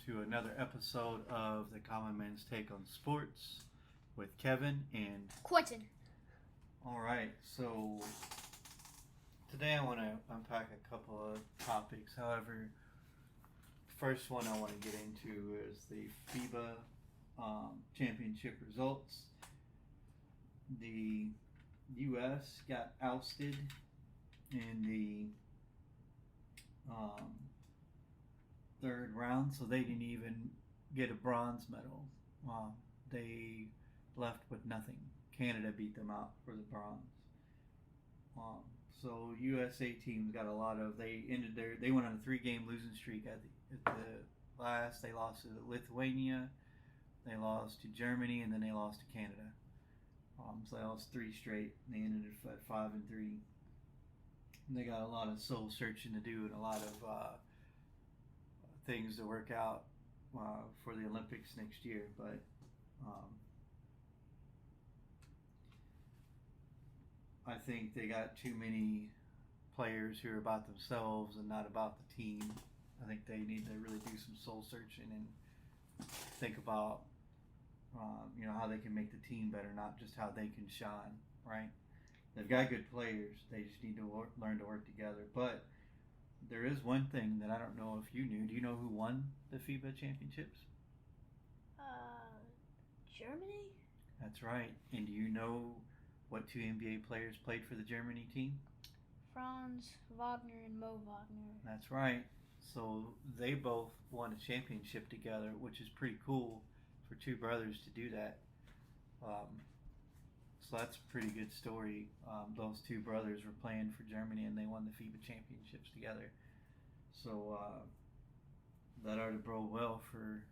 to another episode of the Common Man's Take on Sports with Kevin and Quentin. All right, so today I want to unpack a couple of topics. However, first one I want to get into is the FIBA championship results. The U.S. got ousted in the third round, so they didn't even get a bronze medal. They left with nothing. Canada beat them out for the bronze. So USA teams got a lot of. They went on a 3-game losing streak at the last. They lost to Lithuania, they lost to Germany, and then they lost to Canada. So they lost 3 straight. They ended at 5-3. They got a lot of soul searching to do and a lot of things to work out for the Olympics next year. But I think they got too many players who are about themselves and not about the team. I think they need to really do some soul searching and think about how they can make the team better, not just how they can shine, right? They've got good players. They just need to learn to work together. But there is one thing that I don't know if you knew. Do you know who won the FIBA championships? Germany? That's right. And do you know what 2 NBA players played for the Germany team? Franz Wagner and Mo Wagner. That's right. So they both won a championship together, which is pretty cool for 2 brothers to do that. So that's a pretty good story. Those 2 brothers were playing for Germany and they won the FIBA championships together. So that ought to bode well for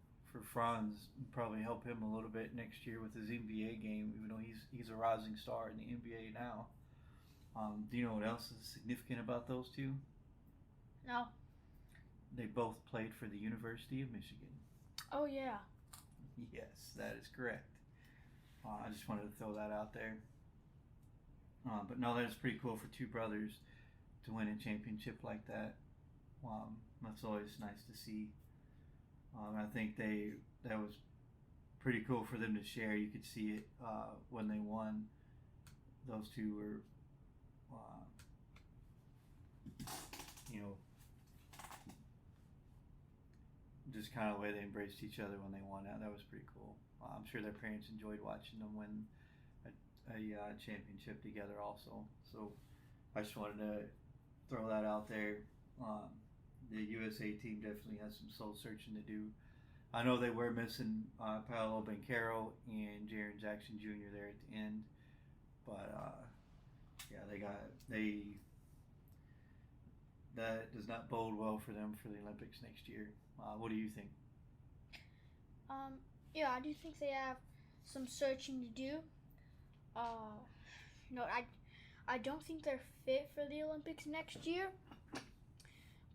Franz, and probably help him a little bit next year with his NBA game, even though he's a rising star in the NBA now. Do you know what else is significant about those 2? No. They both played for the University of Michigan. Oh, yeah. Yes, that is correct. I just wanted to throw that out there. But no, that is pretty cool for 2 brothers to win a championship like that. That's always nice to see. I think that was pretty cool for them to share. You could see it when they won. Those 2 were, just kind of the way they embraced each other when they won. That was pretty cool. I'm sure their parents enjoyed watching them win a championship together also. So I just wanted to throw that out there. The USA team definitely has some soul searching to do. I know they were missing Paolo Banchero and Jaren Jackson Jr. there at the end, but that does not bode well for them for the Olympics next year. What do you think? Yeah, I do think they have some searching to do. I don't think they're fit for the Olympics next year,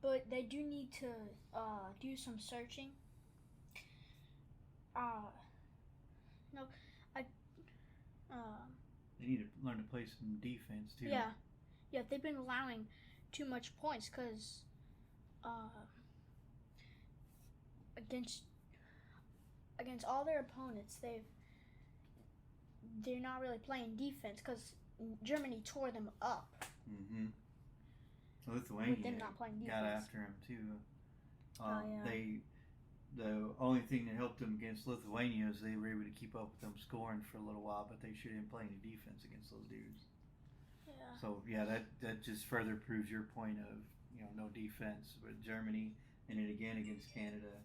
but they do need to do some searching. They need to learn to play some defense too. Yeah, they've been allowing too much points because against all their opponents, they're not really playing defense because Germany tore them up. Mm-hmm. Lithuania with them not playing defense. Got after him too. Yeah. The only thing that helped them against Lithuania is they were able to keep up with them scoring for a little while, but they sure didn't play any defense against those dudes. Yeah. So yeah, that just further proves your point of no defense with Germany, and then again against Canada.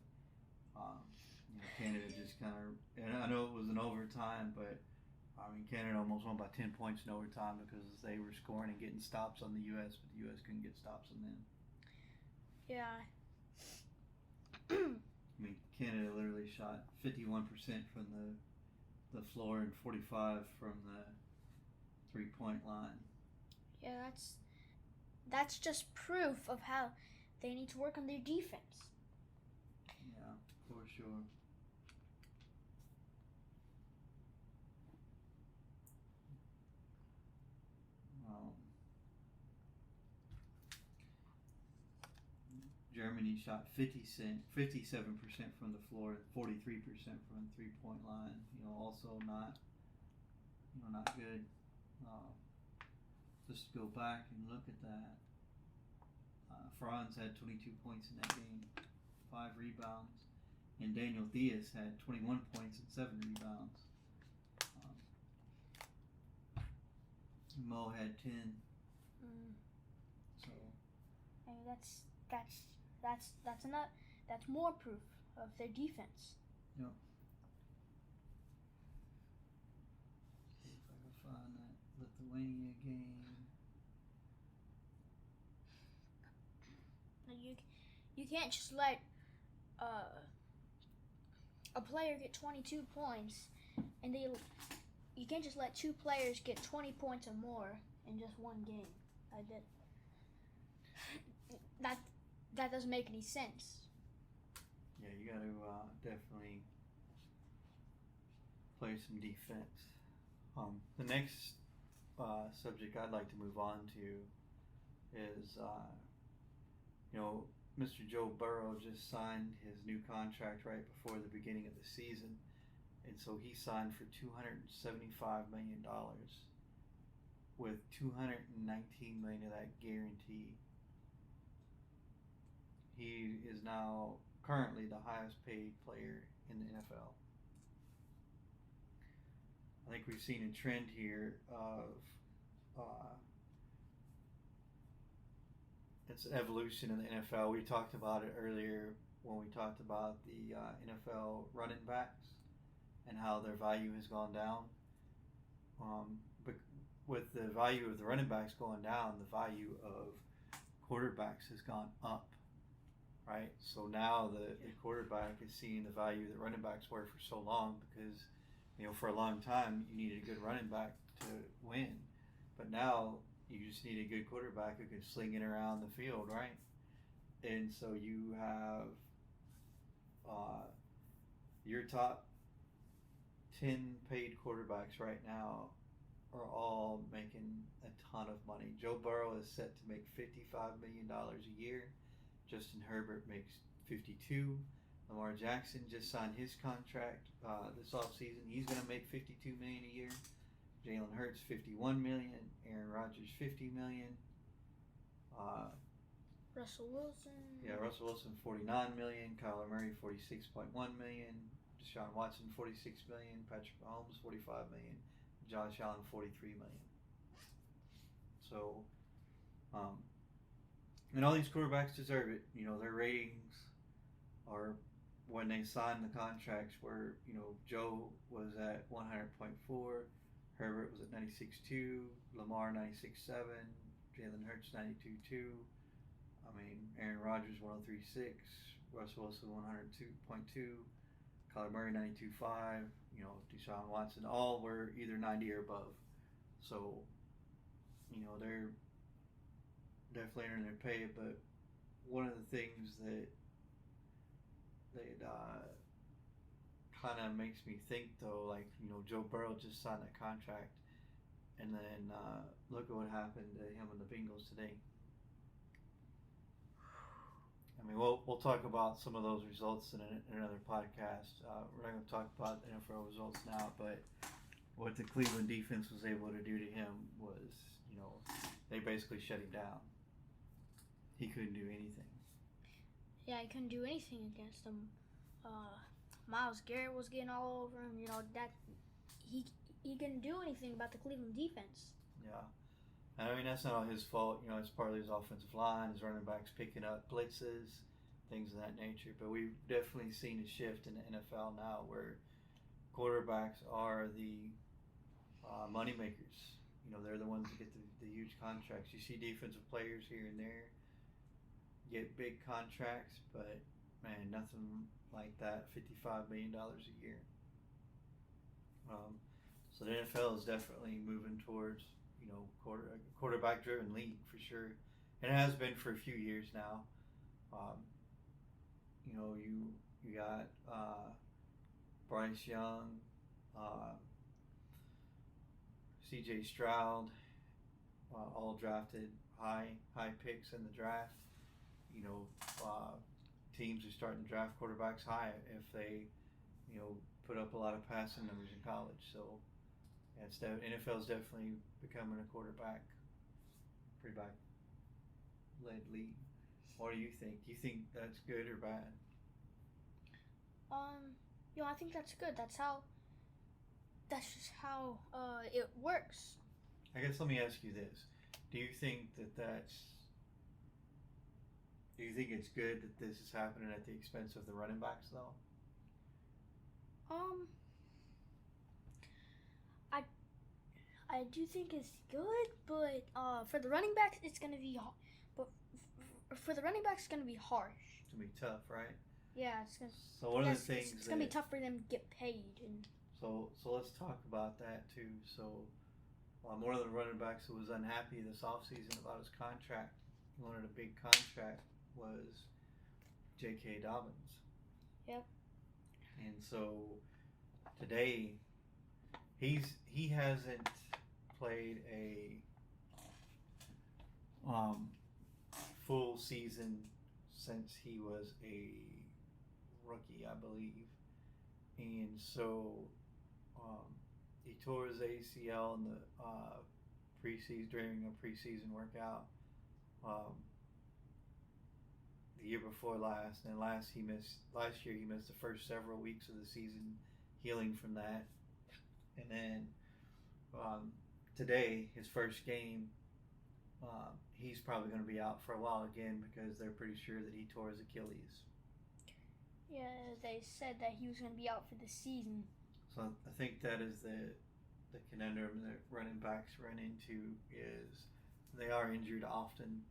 Canada just kind of, and I know it was an overtime, but Canada almost won by 10 points in overtime because they were scoring and getting stops on the U.S., but the U.S. couldn't get stops on them. Yeah. Canada literally shot 51% from the floor and 45% from the 3-point line. Yeah, that's just proof of how they need to work on their defense. Yeah, for sure. Germany shot 57% from the floor, 43% from the 3-point line. Also not good. Just to go back and look at that, Franz had 22 points in that game, 5 rebounds, and Daniel Diaz had 21 points and 7 rebounds. Mo had 10. So I mean, that's more proof of their defense. Yep. See if I can find that Lithuania game. You can't just let a player get 22 points, and you can't just let 2 players get 20 points or more in just one game. That doesn't make any sense. Yeah, you got to definitely play some defense. The next subject I'd like to move on to is, Mr. Joe Burrow just signed his new contract right before the beginning of the season, and so he signed for $275 million, with $219 million of that guaranteed. He is now currently the highest paid player in the NFL. I think we've seen a trend here of it's an evolution in the NFL. We talked about it earlier when we talked about the NFL running backs and how their value has gone down. But with the value of the running backs going down, the value of quarterbacks has gone up, right? So now the quarterback is seeing the value that running backs were for so long, because for a long time you needed a good running back to win, but now you just need a good quarterback who can sling it around the field, right? And so you have your top 10 paid quarterbacks right now are all making a ton of money. Joe Burrow is set to make $55 million a year. Justin Herbert makes $52. Lamar Jackson just signed his contract this offseason. He's going to make $52 million a year. Jalen Hurts $51 million. Aaron Rodgers $50 million. Russell Wilson. Yeah, Russell Wilson $49 million. Kyler Murray $46.1 million. Deshaun Watson $46 million. Patrick Mahomes $45 million. Josh Allen $43 million. So, and all these quarterbacks deserve it. Their ratings are, when they signed the contracts, were, Joe was at 100.4, Herbert was at 96.2, Lamar 96.7, Jalen Hurts 92.2. Aaron Rodgers 103.6, Russell Wilson 102.2, Kyler Murray 92.5, Deshaun Watson, all were either 90 or above. So, they're definitely earning their pay. But one of the things that kind of makes me think, though, Joe Burrow just signed that contract, and then look at what happened to him and the Bengals today. We'll talk about some of those results in another podcast. We're not going to talk about the NFL results now, but what the Cleveland defense was able to do to him was, they basically shut him down. He couldn't do anything. Yeah, he couldn't do anything against them. Myles Garrett was getting all over him. That he couldn't do anything about the Cleveland defense. Yeah. And that's not all his fault. It's partly his offensive line, his running backs picking up blitzes, things of that nature. But we've definitely seen a shift in the NFL now where quarterbacks are the money makers. They're the ones that get the huge contracts. You see defensive players here and there get big contracts, but man, nothing like that. $55 million a year. So the NFL is definitely moving towards quarterback-driven league for sure, and it has been for a few years now. You got Bryce Young, C.J. Stroud, all drafted high picks in the draft. teams are starting to draft quarterbacks high if they, put up a lot of passing numbers in college. So yeah, NFL is definitely becoming a quarterback led league. What do you think? Do you think that's good or bad? I think that's good. That's just how it works. I guess let me ask you this: Do you think Do you think it's good that this is happening at the expense of the running backs, though? Um, I I do think it's good, but for the running backs, it's gonna be, but for the running backs, it's gonna be harsh. It's gonna be tough, right? Yeah, it's gonna. So one of the things it's gonna be tough for them to get paid. And so let's talk about that too. So one of the running backs who was unhappy this offseason about his contract, he wanted a big contract, was J.K. Dobbins. Yep. And so today he hasn't played a full season since he was a rookie, I believe. And so he tore his ACL in the preseason during a preseason workout. The year before last, and last year he missed the first several weeks of the season, healing from that. And then today, his first game, he's probably going to be out for a while again because they're pretty sure that he tore his Achilles. Yeah, they said that he was going to be out for the season. So I think that is the conundrum that running backs run into, is they are injured often,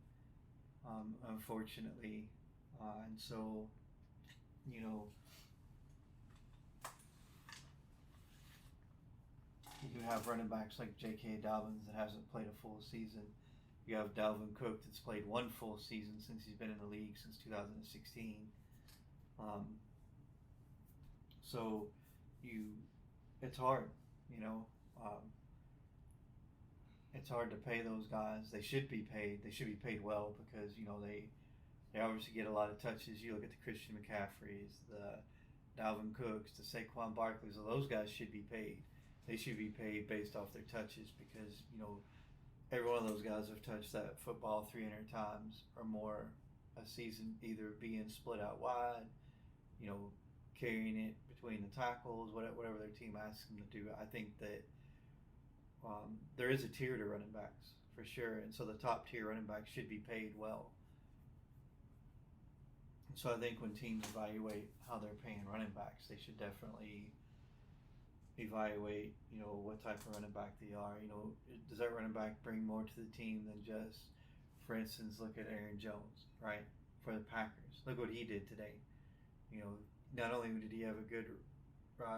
unfortunately. And so, you have running backs like J.K. Dobbins that hasn't played a full season. You have Dalvin Cook that's played one full season since he's been in the league since 2016. So it's hard, it's hard to pay those guys. They should be paid. They should be paid well because they obviously get a lot of touches. You look at the Christian McCaffreys, the Dalvin Cooks, the Saquon Barkleys. Those guys should be paid. They should be paid based off their touches because every one of those guys have touched that football 300 times or more a season, either being split out wide, carrying it between the tackles, whatever their team asks them to do. I think that there is a tier to running backs for sure, and so the top tier running backs should be paid well. And so I think when teams evaluate how they're paying running backs, they should definitely evaluate, what type of running back they are. Does that running back bring more to the team than just, for instance, look at Aaron Jones, right, for the Packers. Look what he did today. Not only did he have a good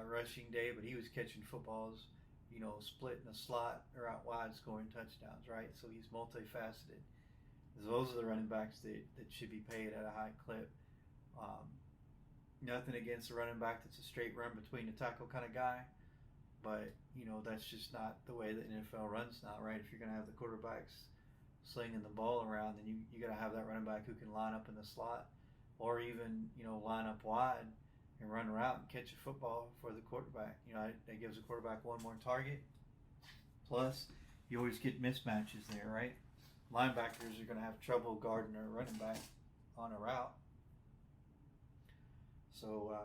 rushing day, but he was catching footballs, split in the slot or out wide, scoring touchdowns, right? So he's multifaceted. Those are the running backs that should be paid at a high clip. Nothing against a running back that's a straight run between the tackle kind of guy, but that's just not the way the NFL runs now, right? If you're going to have the quarterbacks slinging the ball around, then you got to have that running back who can line up in the slot, or even line up wide and run around and catch a football for the quarterback. That gives the quarterback one more target. Plus, you always get mismatches there, right? Linebackers are going to have trouble guarding a running back on a route. So,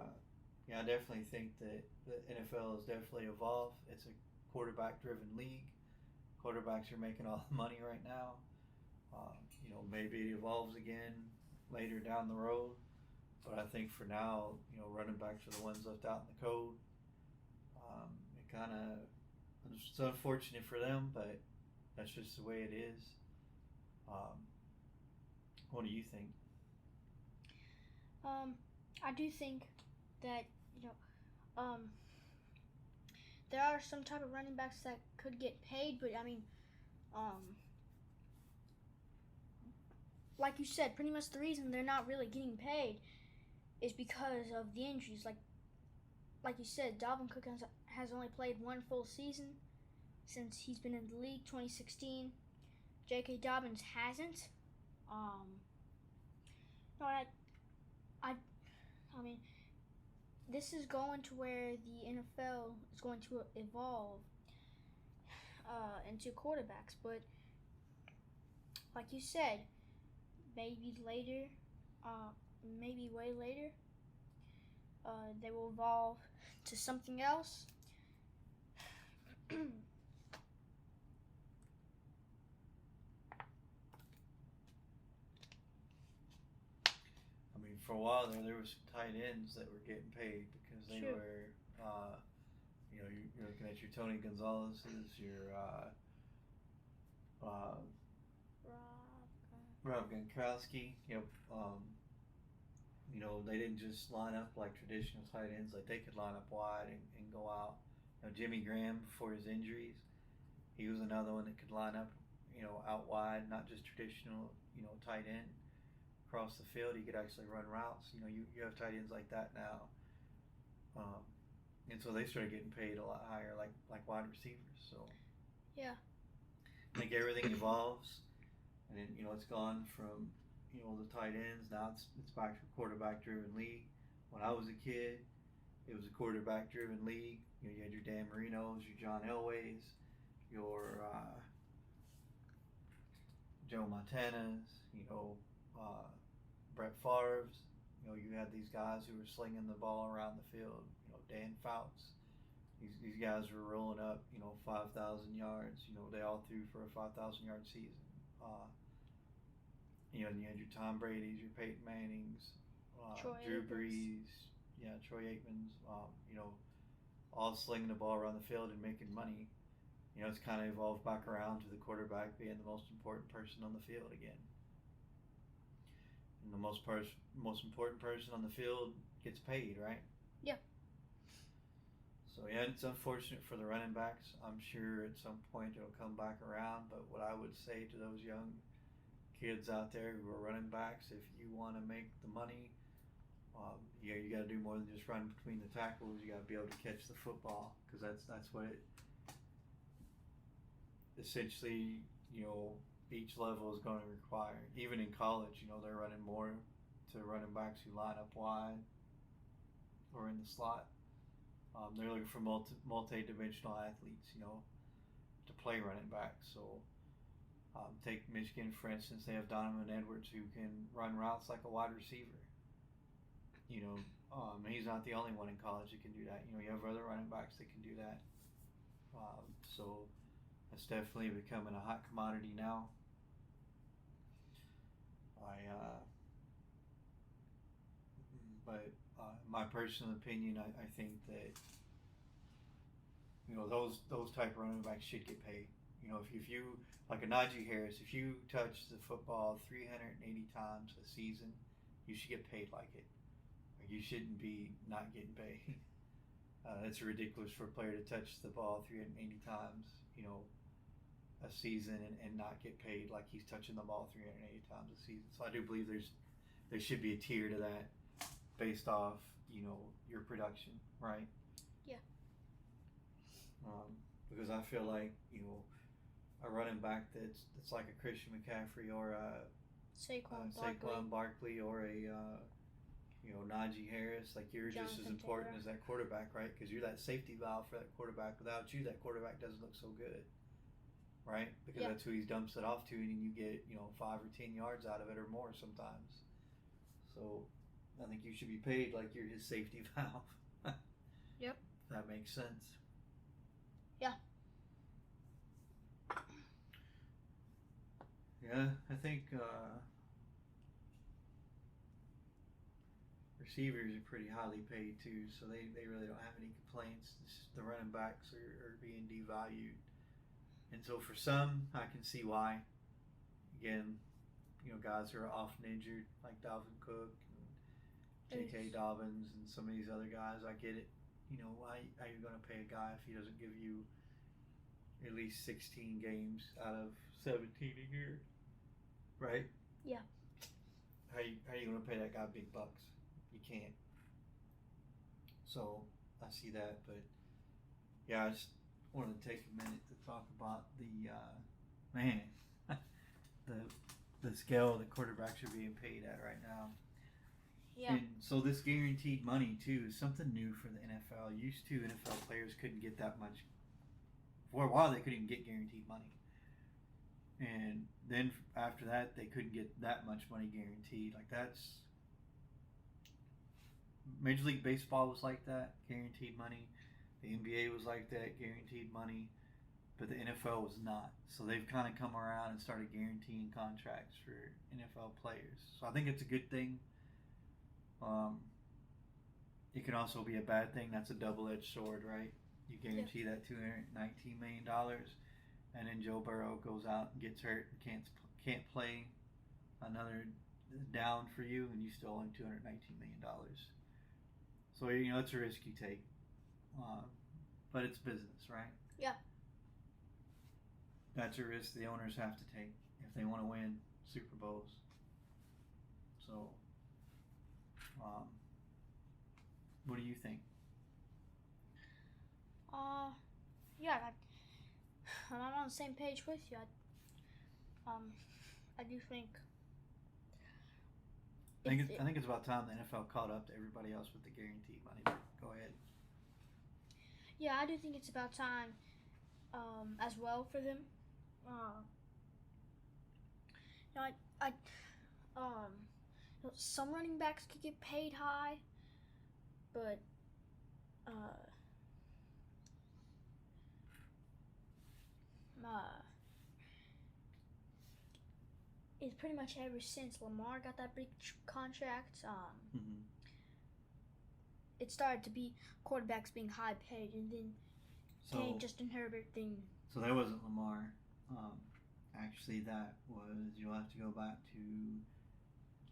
I definitely think that the NFL has definitely evolved. It's a quarterback-driven league. Quarterbacks are making all the money right now. Maybe it evolves again later down the road. But I think for now, running backs are the ones left out in the cold. It's unfortunate for them, but that's just the way it is. What do you think? I do think that there are some type of running backs that could get paid, but I mean, like you said, pretty much the reason they're not really getting paid is because of the injuries. Like you said, Dalvin Cook has only played one full season since he's been in the league, 2016. J.K. Dobbins hasn't. No, I mean, this is going to where the NFL is going to evolve into quarterbacks. But like you said, maybe later, maybe way later, they will evolve to something else. I mean, for a while there were some tight ends that were getting paid because they Sure. were, you're looking at your Tony Gonzalez's, your Rob Gronkowski. They didn't just line up like traditional tight ends. Like they could line up wide and go out. Jimmy Graham before his injuries, he was another one that could line up, out wide, not just traditional, tight end across the field. He could actually run routes. You have tight ends like that now, and so they started getting paid a lot higher, like wide receivers. So Yeah. I think everything evolves, and then it's gone from the tight ends. Now it's back to a quarterback driven league. When I was a kid, it was a quarterback driven league. You had your Dan Marinos, your John Elways, your Joe Montanas, Brett Favre's. You had these guys who were slinging the ball around the field. Dan Fouts. These guys were rolling up, 5,000 yards. They all threw for a 5,000-yard season. You had your Tom Brady's, your Peyton Manning's, Drew Brees, Troy Aikman's. All slinging the ball around the field and making money. It's kind of evolved back around to the quarterback being the most important person on the field again. And the most important person on the field gets paid, right? Yeah. So it's unfortunate for the running backs. I'm sure at some point it'll come back around. But what I would say to those young kids out there who are running backs, if you want to make the money, you got to do more than just run between the tackles. You got to be able to catch the football, because that's what it essentially each level is going to require. Even in college, they're running more to running backs who line up wide or in the slot. They're looking for multi-dimensional athletes, to play running back. So take Michigan, for instance. They have Donovan Edwards, who can run routes like a wide receiver. He's not the only one in college that can do that. You have other running backs that can do that. So it's definitely becoming a hot commodity now. But my personal opinion, I think that those type of running backs should get paid. If you like a Najee Harris, if you touch the football 380 times a season, you should get paid like it. You shouldn't be not getting paid. It's ridiculous for a player to touch the ball 380 times, a season and not get paid like he's touching the ball 380 times a season. So I do believe there should be a tier to that based off, your production, right? Yeah. Because I feel like, a running back that's like a Christian McCaffrey or a Saquon Barkley or a Najee Harris, like you're just as important as that quarterback, right? Because you're that safety valve for that quarterback. Without you, that quarterback doesn't look so good, right? Because that's who he dumps it off to, and you get 5 or 10 yards out of it or more sometimes. So I think you should be paid like you're his safety valve. Yep. If that makes sense. Yeah. Yeah, I think receivers are pretty highly paid too, so they really don't have any complaints. The running backs are being devalued, and so for some, I can see why. Again, guys who are often injured, like Dalvin Cook and J.K. Dobbins and some of these other guys, I get it. Why are you going to pay a guy if he doesn't give you at least 16 games out of 17 a year, right? Yeah. How are you going to pay that guy big bucks? You can't. So I see that, but yeah, I just wanted to take a minute to talk about the the scale that quarterbacks are being paid at right now. Yeah. And so this guaranteed money too is something new for the NFL. Used to NFL players couldn't get that much. For a while they couldn't even get guaranteed money, and then after that they couldn't get that much money guaranteed. Like that's Major League Baseball was like that, guaranteed money. The NBA was like that, guaranteed money. But the NFL was not. So they've kind of come around and started guaranteeing contracts for NFL players. So I think it's a good thing. It can also be a bad thing. That's a double-edged sword, right? You guarantee that $219 million, and then Joe Burrow goes out and gets hurt and can't play another down for you, and you still owe him $219 million. So it's a risk you take, but it's business, right? Yeah. That's a risk the owners have to take if they want to win Super Bowls. So, what do you think? Yeah, I'm on the same page with you. I do think. I think it's about time the NFL caught up to everybody else with the guaranteed money. Go ahead. Yeah, I do think it's about time, as well for them. Some running backs could get paid high, but it's pretty much ever since Lamar got that big contract. It started to be quarterbacks being high paid, and then Justin Herbert thing. So that wasn't Lamar. Actually, that was, you'll have to go back to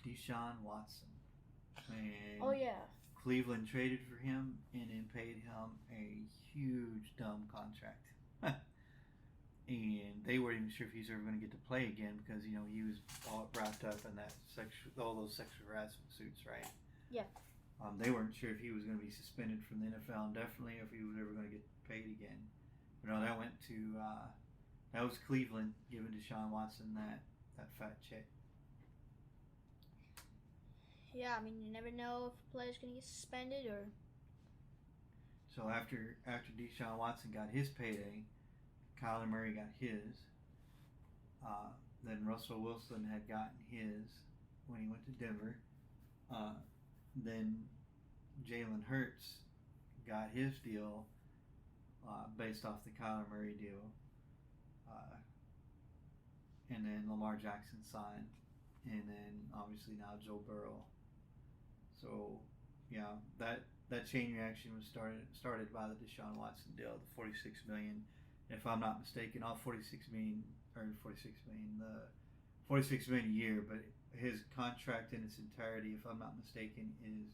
Deshaun Watson. And oh yeah. Cleveland traded for him and then paid him a huge dumb contract. And they weren't even sure if he's ever going to get to play again because he was all wrapped up in all those sexual harassment suits, right? Yeah. They weren't sure if he was going to be suspended from the NFL indefinitely, or if he was ever going to get paid again. But no, that went to that was Cleveland giving Deshaun Watson that fat check. Yeah, I mean, you never know if a player's going to get suspended or. So after Deshaun Watson got his payday, Kyler Murray got his. Then Russell Wilson had gotten his when he went to Denver. Then Jalen Hurts got his deal based off the Kyler Murray deal. And then Lamar Jackson signed. And then obviously now Joe Burrow. So yeah, that chain reaction was started by the Deshaun Watson deal, the $46 million. If I'm not mistaken, all $46 million, the $46 million a year, but his contract in its entirety, if I'm not mistaken, is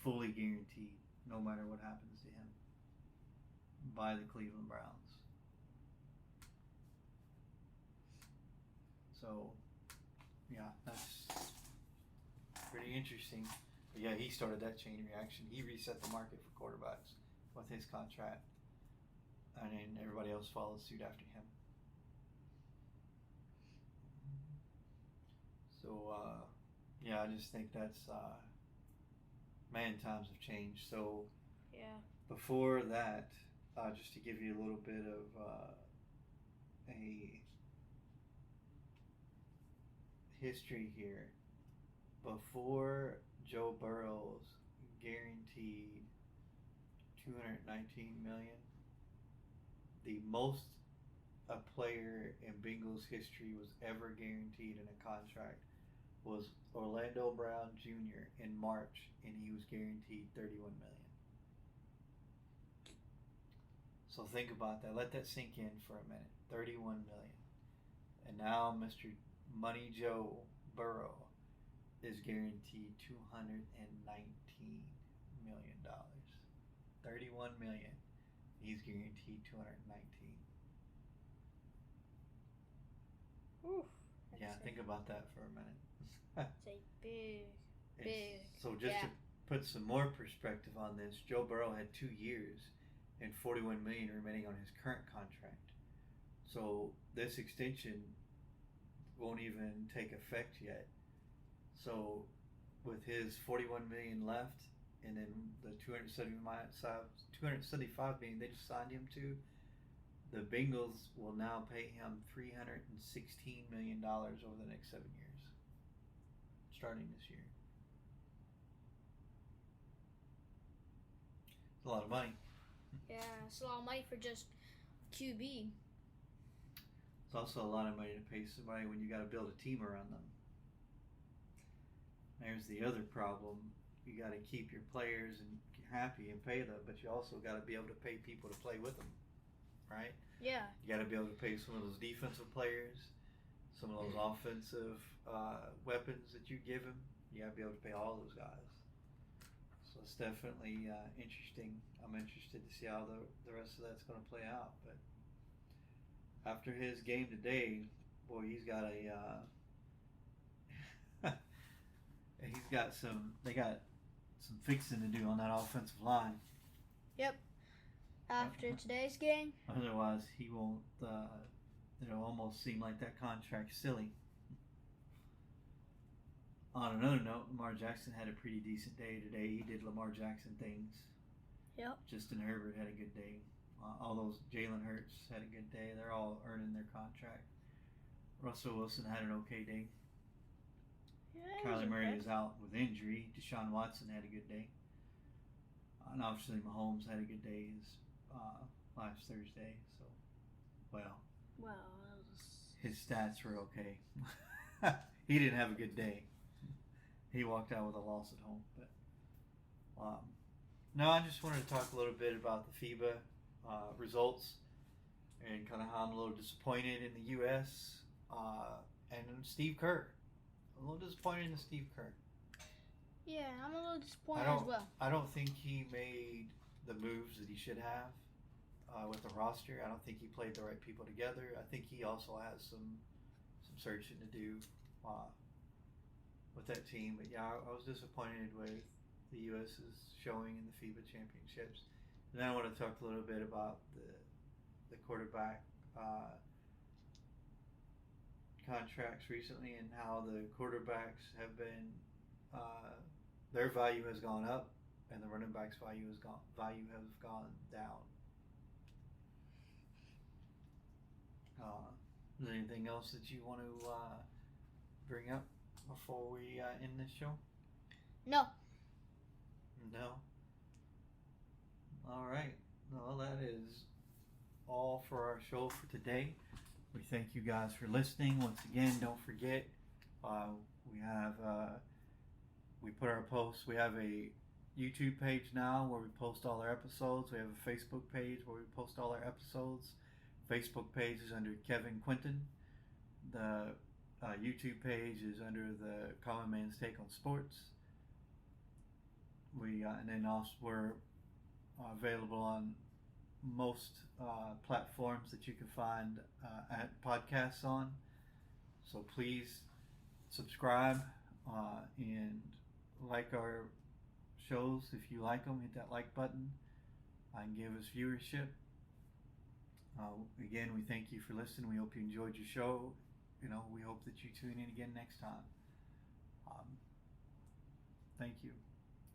fully guaranteed, no matter what happens to him, by the Cleveland Browns. So, yeah, that's pretty interesting. But yeah, he started that chain reaction. He reset the market for quarterbacks with his contract. And then everybody else followed suit after him. So, yeah, I just think that's, man, times have changed. So, yeah. Before that, just to give you a little bit of a history here, before Joe Burrow's guaranteed $219 million, the most a player in Bengals history was ever guaranteed in a contract was Orlando Brown Jr. in March, and he was guaranteed $31 million. So think about that. Let that sink in for a minute. $31 million. And now Mr. Money Joe Burrow is guaranteed $219 million. $31 million. He's guaranteed $219. Oof. Yeah, think about that for a minute. It's a big. So just to put some more perspective on this, Joe Burrow had 2 years and $41 million remaining on his current contract. So this extension won't even take effect yet. So with his 41 million left, and then the 275 million they just signed him to, the Bengals will now pay him $316 million over the next 7 years, starting this year. It's a lot of money. Yeah, it's a lot of money for just QB. It's also a lot of money to pay somebody when you got to build a team around them. There's the other problem. You got to keep your players and happy and pay them, but you also got to be able to pay people to play with them, right? Yeah. You got to be able to pay some of those defensive players, some of those offensive weapons that you give them. You got to be able to pay all those guys. So it's definitely interesting. I'm interested to see how the rest of that's going to play out. But after his game today, boy, he's got they got some fixing to do on that offensive line. Yep. After today's game. Otherwise, he won't. It'll almost seem like that contract's silly. On another note, Lamar Jackson had a pretty decent day today. He did Lamar Jackson things. Yep. Justin Herbert had a good day. All those Jalen Hurts had a good day. They're all earning their contract. Russell Wilson had an okay day. Yeah, Kyler Murray is out with injury. Deshaun Watson had a good day. And obviously Mahomes had a good day last Thursday. So, well, his stats were okay. He didn't have a good day. He walked out with a loss at home. But no, I just wanted to talk a little bit about the FIBA results and kind of how I'm a little disappointed in the U.S. And Steve Kerr. A little disappointed in Steve Kerr. Yeah, I'm a little disappointed as well. I don't think he made the moves that he should have with the roster. I don't think he played the right people together. I think he also has some searching to do with that team. But yeah, I was disappointed with the U.S.'s showing in the FIBA championships. And then I want to talk a little bit about the quarterback contracts recently and how the quarterbacks have been their value has gone up and the running backs value has gone down. Is there anything else that you want to bring up before we end this show? No. All right. Well, that is all for our show for today. We thank you guys for listening. Once again, don't forget, we put our posts. We have a YouTube page now where we post all our episodes. We have a Facebook page where we post all our episodes. Facebook page is under Kevin Quinton. The YouTube page is under the Common Man's Take on Sports. And then also we're available on most platforms that you can find at podcasts on. So please subscribe and like our shows if you like them. Hit that like button and give us viewership. Again, we thank you for listening. We hope you enjoyed your show. We hope that you tune in again next time. Thank you.